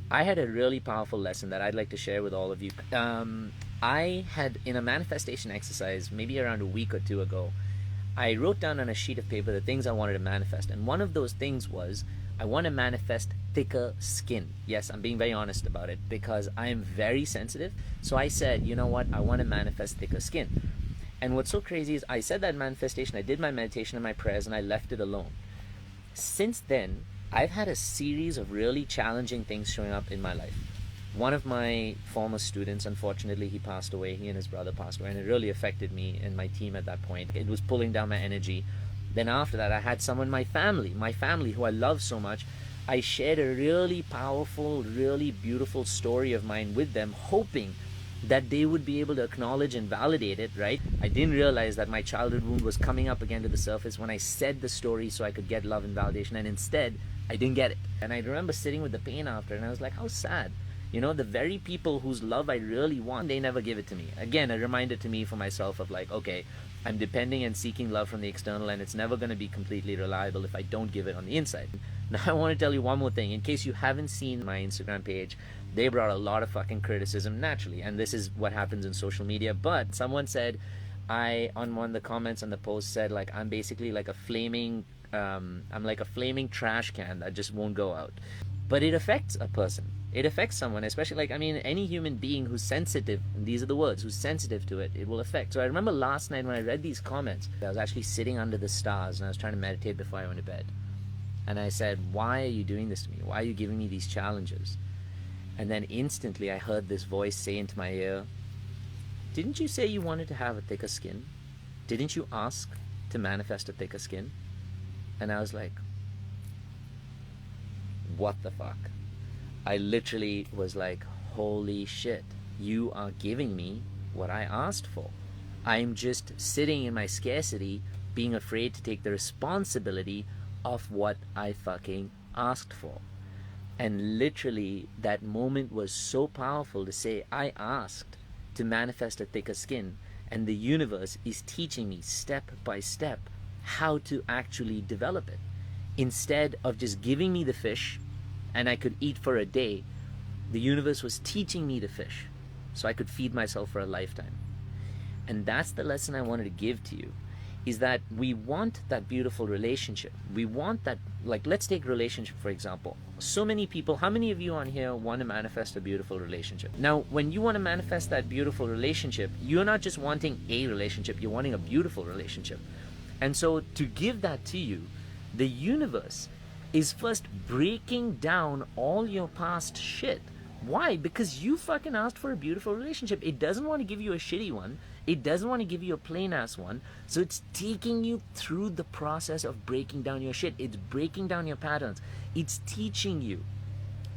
I had a really powerful lesson that I'd like to share with all of you. I had, in a manifestation exercise, maybe around a week or two ago, I wrote down on a sheet of paper the things I wanted to manifest. And one of those things was I want to manifest thicker skin. Yes, I'm being very honest about it because I am very sensitive. So I said, you know what? I want to manifest thicker skin. And what's so crazy is I said that manifestation, I did my meditation and my prayers, and I left it alone. Since then, I've had a series of really challenging things showing up in my life. One of my former students, unfortunately, he passed away. He and his brother passed away, and it really affected me and my team at that point. It was pulling down my energy. Then after that, I had someone, my family who I love so much. I shared a really powerful, really beautiful story of mine with them, hoping that they would be able to acknowledge and validate it, right? I didn't realize that my childhood wound was coming up again to the surface when I said the story so I could get love and validation, and instead, I didn't get it. And I remember sitting with the pain after, and I was like, how sad. You know, the very people whose love I really want, they never give it to me. Again, a reminder to me for myself of like, okay, I'm depending and seeking love from the external, and it's never going to be completely reliable if I don't give it on the inside. Now, I want to tell you one more thing. In case you haven't seen my Instagram page, they brought a lot of fucking criticism naturally, and this is what happens in social media. But someone said, on one of the comments on the post said, like, I'm basically like a flaming, I'm like a flaming trash can that just won't go out. But it affects a person. It affects someone, especially, like, I mean, any human being who's sensitive, and these are the words, who's sensitive to it, it will affect. So I remember last night when I read these comments, I was actually sitting under the stars and I was trying to meditate before I went to bed. And I said, why are you doing this to me? Why are you giving me these challenges? And then instantly I heard this voice say into my ear, didn't you say you wanted to have a thicker skin? Didn't you ask to manifest a thicker skin? And I was like, what the fuck? I literally was like, holy shit, you are giving me what I asked for. I'm just sitting in my scarcity, being afraid to take the responsibility of what I fucking asked for. And literally, that moment was so powerful to say, I asked to manifest a thicker skin, and the universe is teaching me step by step how to actually develop it. Instead of just giving me the fish and I could eat for a day, the universe was teaching me to fish so I could feed myself for a lifetime. And that's the lesson I wanted to give to you, is that we want that beautiful relationship. We want that, like, let's take relationship for example. So many people, how many of you on here want to manifest a beautiful relationship? Now, when you want to manifest that beautiful relationship, you're not just wanting a relationship, you're wanting a beautiful relationship. And so to give that to you, the universe is first breaking down all your past shit. Why? Because you fucking asked for a beautiful relationship. It doesn't want to give you a shitty one. It doesn't want to give you a plain ass one. So it's taking you through the process of breaking down your shit. It's breaking down your patterns. It's teaching you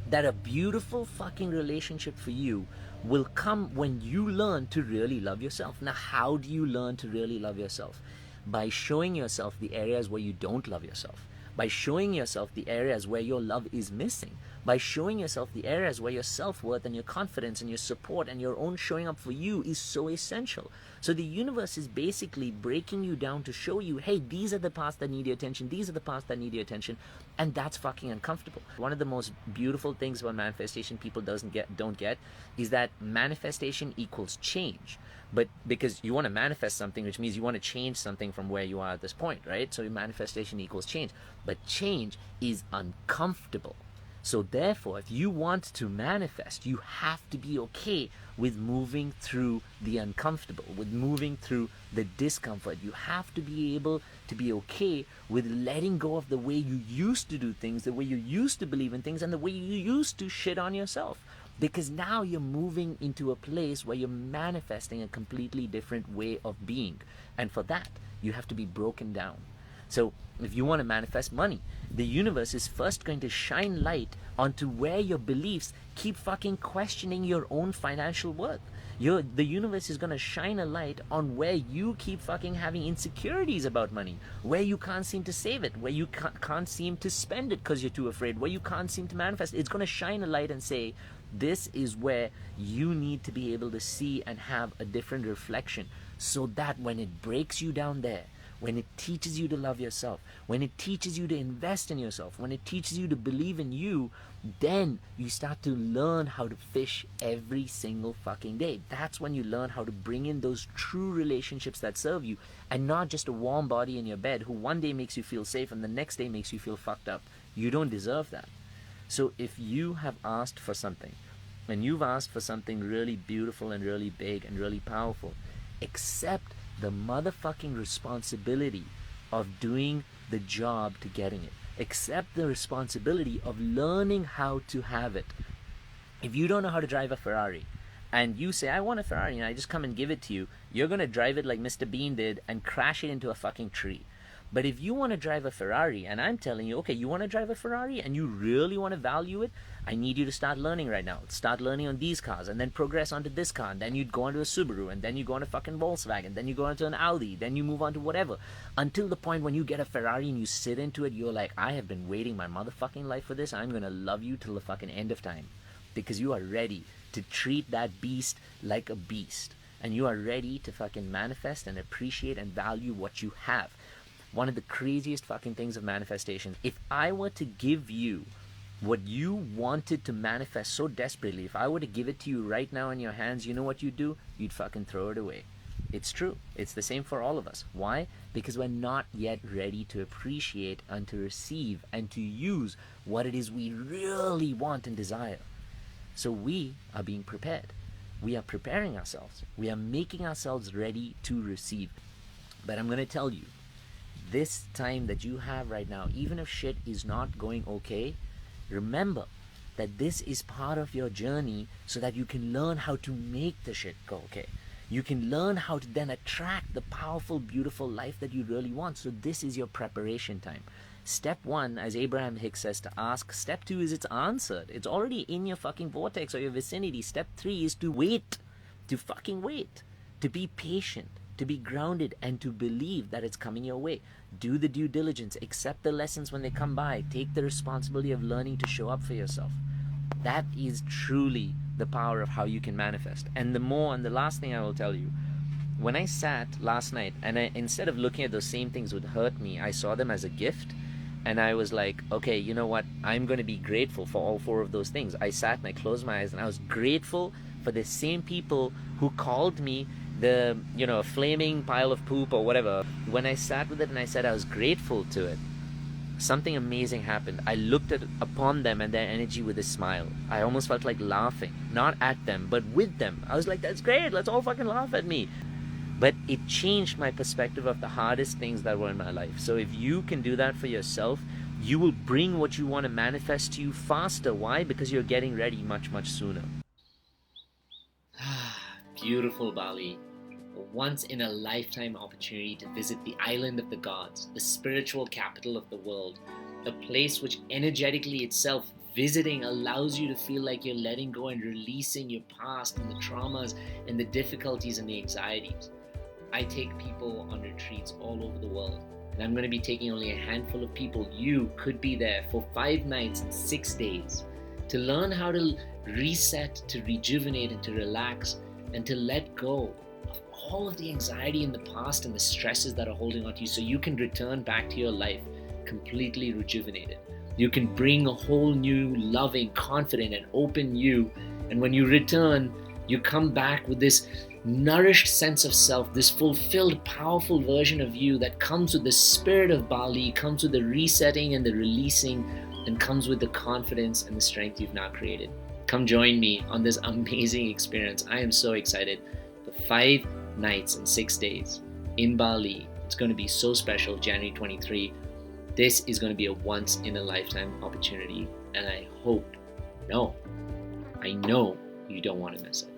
that a beautiful fucking relationship for you will come when you learn to really love yourself. Now, how do you learn to really love yourself? By showing yourself the areas where you don't love yourself. By showing yourself the areas where your love is missing. By showing yourself the areas where your self-worth and your confidence and your support and your own showing up for you is so essential. So the universe is basically breaking you down to show you, hey, these are the parts that need your attention, these are the parts that need your attention, and that's fucking uncomfortable. One of the most beautiful things about manifestation people don't get is that manifestation equals change. But because you want to manifest something, which means you want to change something from where you are at this point, right? So manifestation equals change. But change is uncomfortable. So therefore, if you want to manifest, you have to be okay with moving through the uncomfortable, with moving through the discomfort. You have to be able to be okay with letting go of the way you used to do things, the way you used to believe in things, and the way you used to shit on yourself. Because now you're moving into a place where you're manifesting a completely different way of being. And for that, you have to be broken down. So if you want to manifest money, the universe is first going to shine light onto where your beliefs keep fucking questioning your own financial worth. The universe is going to shine a light on where you keep fucking having insecurities about money, where you can't seem to save it, where you can't seem to spend it because you're too afraid, where you can't seem to manifest. It's going to shine a light and say, this is where you need to be able to see and have a different reflection, so that when it breaks you down there, when it teaches you to love yourself, when it teaches you to invest in yourself, when it teaches you to believe in you, then you start to learn how to fish every single fucking day. That's when you learn how to bring in those true relationships that serve you, and not just a warm body in your bed who one day makes you feel safe and the next day makes you feel fucked up. You don't deserve that. So if you have asked for something, and you've asked for something really beautiful and really big and really powerful, accept the motherfucking responsibility of doing the job to getting it. Accept the responsibility of learning how to have it. If you don't know how to drive a Ferrari, and you say, I want a Ferrari, and I just come and give it to you, you're going to drive it like Mr. Bean did and crash it into a fucking tree. But if you want to drive a Ferrari, and I'm telling you, okay, you want to drive a Ferrari and you really want to value it, I need you to start learning right now. Start learning on these cars and then progress onto this car, and then you'd go onto a Subaru, and then you go on a fucking Volkswagen, then you go onto an Audi, then you move on to whatever. Until the point when you get a Ferrari and you sit into it, you're like, I have been waiting my motherfucking life for this. I'm going to love you till the fucking end of time. Because you are ready to treat that beast like a beast. And you are ready to fucking manifest and appreciate and value what you have. One of the craziest fucking things of manifestation, if I were to give you what you wanted to manifest so desperately, if I were to give it to you right now in your hands, you know what you'd do? You'd fucking throw it away. It's true. It's the same for all of us. Why? Because we're not yet ready to appreciate and to receive and to use what it is we really want and desire. So we are being prepared. We are preparing ourselves. We are making ourselves ready to receive. But I'm going to tell you, this time that you have right now, even if shit is not going okay, remember that this is part of your journey so that you can learn how to make the shit go okay. You can learn how to then attract the powerful, beautiful life that you really want. So this is your preparation time. Step 1, as Abraham Hicks says, to ask. Step 2 is it's answered. It's already in your fucking vortex or your vicinity. Step 3 is to wait. To fucking wait. To be patient. To be grounded and to believe that it's coming your way. Do the due diligence. Accept the lessons when they come by. Take the responsibility of learning to show up for yourself. That is truly the power of how you can manifest. And the last thing I will tell you, when I sat last night and instead of looking at those same things would hurt me, I saw them as a gift. And I was like, okay, you know what? I'm going to be grateful for all 4 of those things. I sat and I closed my eyes and I was grateful for the same people who called me the, flaming pile of poop or whatever. When I sat with it and I said I was grateful to it, something amazing happened. I looked upon them and their energy with a smile. I almost felt like laughing, not at them, but with them. I was like, that's great. Let's all fucking laugh at me. But it changed my perspective of the hardest things that were in my life. So if you can do that for yourself, you will bring what you want to manifest to you faster. Why? Because you're getting ready much, much sooner. Beautiful Bali. A once-in-a-lifetime opportunity to visit the island of the gods, the spiritual capital of the world, a place which energetically itself, visiting allows you to feel like you're letting go and releasing your past and the traumas and the difficulties and the anxieties. I take people on retreats all over the world, and I'm going to be taking only a handful of people. You could be there for 5 nights and 6 days to learn how to reset, to rejuvenate, and to relax, and to let go of all of the anxiety in the past and the stresses that are holding on to you, so you can return back to your life completely rejuvenated. You can bring a whole new, loving, confident, and open you, and when you return, you come back with this nourished sense of self, this fulfilled, powerful version of you that comes with the spirit of Bali, comes with the resetting and the releasing, and comes with the confidence and the strength you've now created. Come join me on this amazing experience. I am so excited. For 5 nights and 6 days in Bali. It's going to be so special, January 23. This is going to be a once-in-a-lifetime opportunity, and I know you don't want to miss it.